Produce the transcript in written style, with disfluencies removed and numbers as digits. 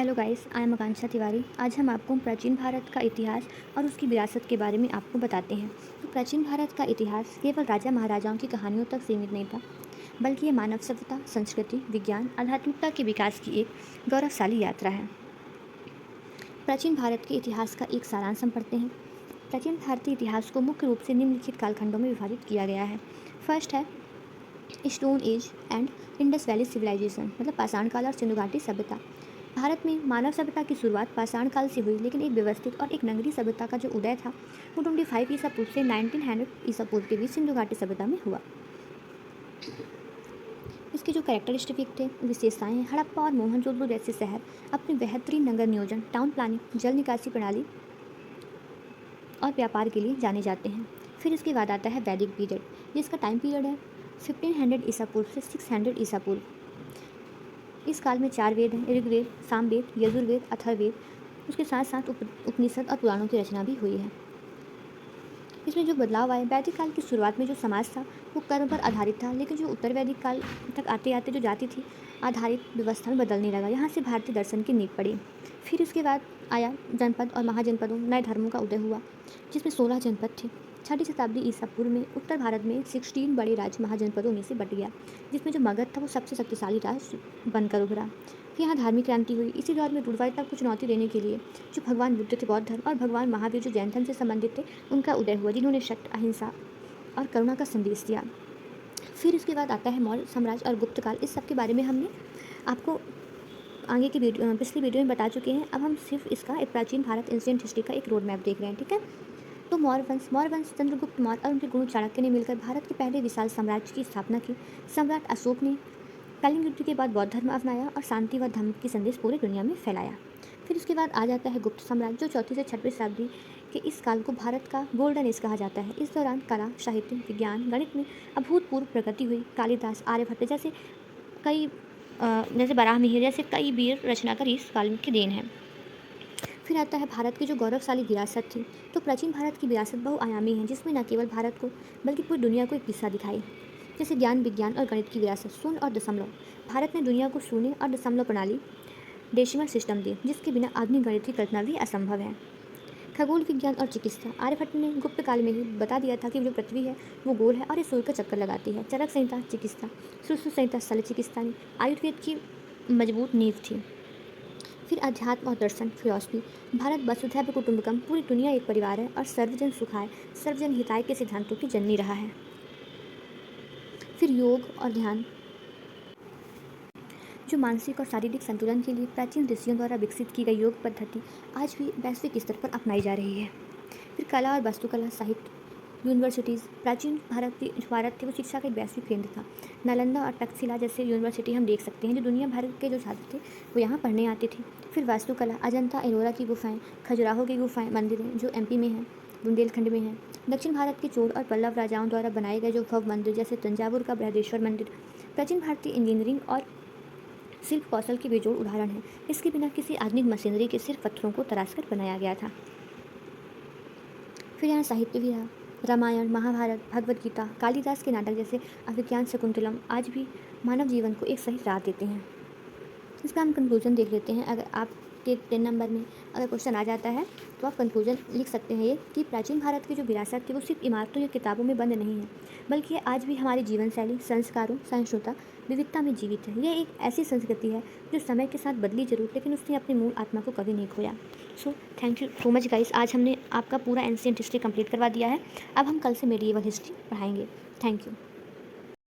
Hello guys, I am आकांक्षा तिवारी। आज हम आपको प्राचीन भारत का इतिहास और उसकी विरासत के बारे में आपको बताते हैं। तो प्राचीन भारत का इतिहास केवल राजा महाराजाओं की कहानियों तक सीमित नहीं था, बल्कि ये मानव सभ्यता, संस्कृति, विज्ञान, आध्यात्मिकता के विकास की एक गौरवशाली यात्रा है। प्राचीन भारत के इतिहास का एक सारांश हम पढ़ते हैं। प्राचीन भारतीय इतिहास को मुख्य रूप से निम्नलिखित कालखंडों में विभाजित किया गया है। फर्स्ट है stone age and Indus valley civilisation, मतलब पाषाण काल और सिंधु घाटी सभ्यता। भारत में मानव सभ्यता की शुरुआत पाषाण काल से हुई, लेकिन एक व्यवस्थित और एक नगरीय सभ्यता का जो उदय था वो 25 ईसा पूर्व से 1900 ईसा पूर्व के बीच सिंधु घाटी सभ्यता में हुआ। इसके जो कैरेक्टरिस्टिक थे, विशेषताएं हैं, हड़प्पा और मोहनजोदड़ो जैसे शहर अपने बेहतरीन नगर नियोजन, टाउन प्लानिंग, जल निकासी प्रणाली और व्यापार के लिए जाने जाते हैं। फिर इसके बाद आता है वैदिक पीरियड, जिसका टाइम पीरियड है 1500 ईसा पूर्व से 600 ईसा पूर्व। इस काल में 4 वेद हैं, ऋग्वेद, सामवेद, यजुर्वेद, अथर्ववेद। उसके साथ साथ उपनिषद और पुराणों की रचना भी हुई है। इसमें जो बदलाव आए, वैदिक काल की शुरुआत में जो समाज था वो कर्म पर आधारित था, लेकिन जो उत्तर वैदिक काल तक आते आते जो जाति थी आधारित व्यवस्था में बदलने लगा। यहाँ से भारतीय दर्शन की नींव पड़ी। फिर इसके बाद आया जनपद और महाजनपदों, नए धर्मों का उदय हुआ, जिसमें 16 जनपद थे। 6वीं शताब्दी ईसा पूर्व में उत्तर भारत में 16 बड़े राज्य महाजनपदों में से बट गया, जिसमें जो मगध था वो सबसे शक्तिशाली राज्य बनकर उभरा। फिर यहाँ धार्मिक क्रांति हुई। इसी दौर में रूढ़िवादिता को चुनौती देने के लिए जो भगवान बुद्ध थे बौद्ध धर्म और भगवान महावीर जो जैन धर्म से संबंधित थे उनका उदय हुआ, जिन्होंने सत्य, अहिंसा और करुणा का संदेश दिया। फिर इसके बाद आता है मौर्य साम्राज्य और गुप्त काल। इस सब के बारे में हमने आपको आगे की पिछली वीडियो में बता चुके हैं। अब हम सिर्फ इसका एक प्राचीन भारत एंशिएंट हिस्ट्री का एक रोड मैप देख रहे हैं, ठीक है। तो मौर्य वंश चंद्रगुप्त मौर्य और उनके गुरु चाणक्य ने मिलकर भारत के पहले विशाल साम्राज्य की स्थापना की। सम्राट अशोक ने कलिंग युद्ध के बाद बौद्ध धर्म अपनाया और शांति व धर्म की संदेश पूरी दुनिया में फैलाया। फिर उसके बाद आ जाता है गुप्त साम्राज्य, जो 4वीं से 6वीं शताब्दी के इस काल को भारत का गोल्डन एज कहा जाता है। इस दौरान कला, साहित्य, विज्ञान, गणित में अभूतपूर्व प्रगति हुई। कालिदास, आर्यभट्ट जैसे बराह मिहिर जैसे कई वीर रचनाकार इस काल की देन है। फिर आता है भारत की जो गौरवशाली विरासत थी। तो प्राचीन भारत की विरासत बहुआयामी है, जिसमें न केवल भारत को बल्कि पूरी दुनिया को एक दिशा दिखाई। जैसे ज्ञान, विज्ञान और गणित की विरासत, शून्य और दशमलव। भारत ने दुनिया को शून्य और दशमलव प्रणाली, डेसिमल सिस्टम दी, जिसके बिना आधुनिक गणित की कल्पना भी असंभव है। खगोल विज्ञान और चिकित्सा, आर्यभट्ट ने गुप्त काल में ही बता दिया था कि जो पृथ्वी है वो गोल है और ये सूर्य का चक्कर लगाती है। चरक संहिता चिकित्सा, सुश्रुत संहिता शल्य चिकित्सा ने आयुर्वेद की मजबूत नींव थी। फिर अध्यात्म और दर्शन, फिलॉसफी, भारत वसुधैव कुटुंबकम, पूरी दुनिया एक परिवार है और सर्वजन सुखाय सर्वजन हिताय के सिद्धांतों की जननी रहा है। फिर योग और ध्यान, जो मानसिक और शारीरिक संतुलन के लिए प्राचीन ऋषियों द्वारा विकसित की गई योग पद्धति आज भी वैश्विक स्तर पर अपनाई जा रही है। फिर कला और वास्तुकला, साहित्य, यूनिवर्सिटीज़, प्राचीन भारत थे वो शिक्षा का एक वैश्विक केंद्र था। नालंदा और तक्षशिला जैसे यूनिवर्सिटी हम देख सकते हैं, जो दुनिया भर के जो छात्र थे वो यहाँ पढ़ने आते थे। फिर वास्तुकला, अजंता एलोरा की गुफाएं, खजुराहो की गुफाएं, मंदिरें जो एमपी में हैं, बुंदेलखंड में हैं। दक्षिण भारत के चोल और पल्लव राजाओं द्वारा बनाए गए जो भव्य मंदिर, जैसे तंजावुर का बृहदेश्वर मंदिर, प्राचीन भारतीय इंजीनियरिंग और शिल्प कौशल के बेजोड़ उदाहरण है। इसके बिना किसी आधुनिक मशीनरी के सिर्फ पत्थरों को तराशकर बनाया गया था। फिर यहाँ साहित्य भी रहा। रामायण, महाभारत, भगवद गीता, कालिदास के नाटक जैसे अभिज्ञान शकुंतलम आज भी मानव जीवन को एक सही राह देते हैं। इसका हम कंक्लूजन देख लेते हैं। अगर आपके 10 नंबर में अगर क्वेश्चन आ जाता है तो आप कंक्लूजन लिख सकते हैं ये कि प्राचीन भारत की जो विरासत थी वो सिर्फ इमारतों या किताबों में बंद नहीं है, बल्कि ये आज भी हमारी जीवन शैली, संस्कारों, सहिष्णुता, विविधता में जीवित है। यह एक ऐसी संस्कृति है जो समय के साथ बदली जरूर, लेकिन उसने अपनी मूल आत्मा को कभी नहीं खोया। So thank you so much guys. आज हमने आपका पूरा एंशिएंट हिस्ट्री कंप्लीट करवा दिया है। अब हम कल से मेडिएवल हिस्ट्री पढ़ाएंगे। Thank you.